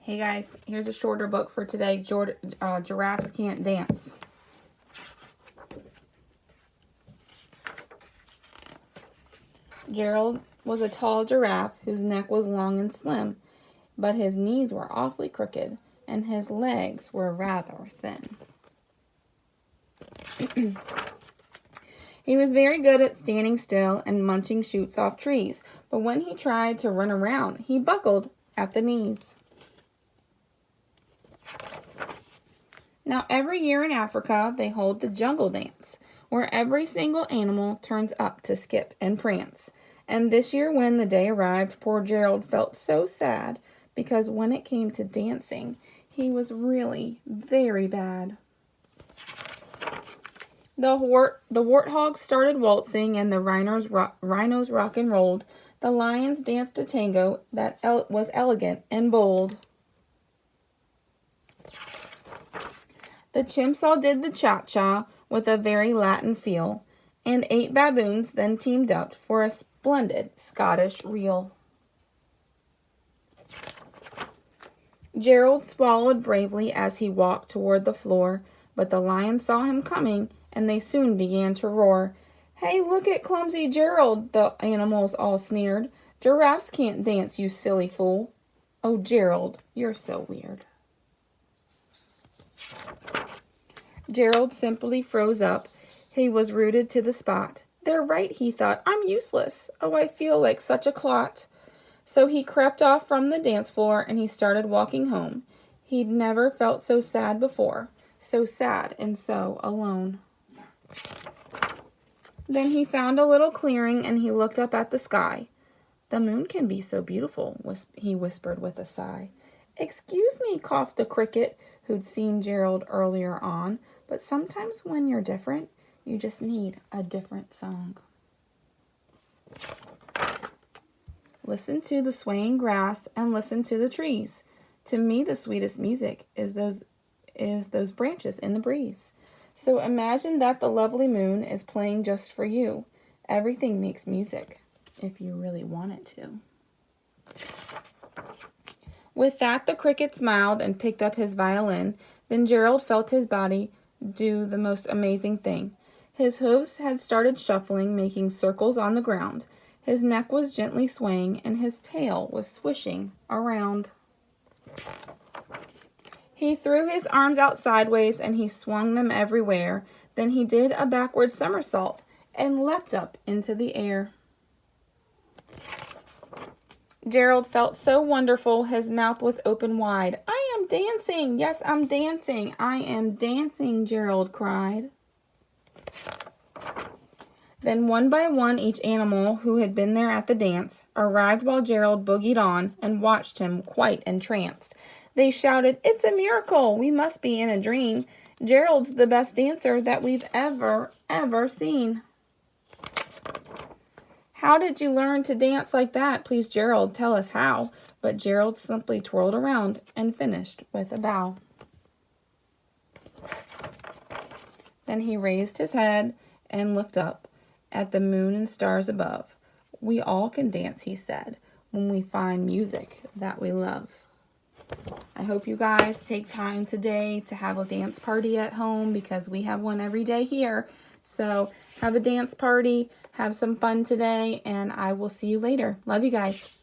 Hey guys, here's a shorter book for today. Giraffes Can't Dance. Gerald was a tall giraffe whose neck was long and slim, but his knees were awfully crooked and his legs were rather thin. He was very good at standing still and munching shoots off trees, but when he tried to run around, he buckled at the knees. Now, every year in Africa, they hold the jungle dance, where every single animal turns up to skip and prance. And this year, when the day arrived, poor Gerald felt so sad, because when it came to dancing, he was really very bad. The warthogs started waltzing, and the rhinos rock and rolled. The lions danced a tango that was elegant and bold. The chimps all did the cha-cha with a very Latin feel, and 8 baboons then teamed up for a splendid Scottish reel. Gerald swallowed bravely as he walked toward the floor, but the lions saw him coming, and they soon began to roar. "Hey, look at clumsy Gerald," the animals all sneered. "Giraffes can't dance, you silly fool." "Oh, Gerald, you're so weird." Gerald simply froze up. He was rooted to the spot. "They're right," he thought. "I'm useless. Oh, I feel like such a clot." So he crept off from the dance floor and he started walking home. He'd never felt so sad before. So sad and so alone. Then he found a little clearing and he looked up at the sky. "The moon can be so beautiful," he whispered with a sigh. "Excuse me," coughed the cricket, who'd seen Gerald earlier on, "but sometimes when you're different, you just need a different song." Listen to the swaying grass and listen to the trees. To me, the sweetest music is those branches in the breeze. So imagine that the lovely moon is playing just for you. Everything makes music, if you really want it to. With that, the cricket smiled and picked up his violin. Then Gerald felt his body do the most amazing thing. His hooves had started shuffling, making circles on the ground. His neck was gently swaying, and his tail was swishing around. He threw his arms out sideways, and he swung them everywhere. Then he did a backward somersault and leapt up into the air. Gerald felt so wonderful, his mouth was open wide. "I am dancing! Yes, I'm dancing! I am dancing!" Gerald cried. Then one by one, each animal who had been there at the dance arrived while Gerald boogied on and watched him quite entranced. They shouted, "It's a miracle! We must be in a dream. Gerald's the best dancer that we've ever seen." "How did you learn to dance like that? Please, Gerald, tell us how." But Gerald simply twirled around and finished with a bow. Then he raised his head and looked up at the moon and stars above. "We all can dance," he said, "when we find music that we love." I hope you guys take time today to have a dance party at home, because we have one every day here. So have a dance party, have some fun today, and I will see you later. Love you guys.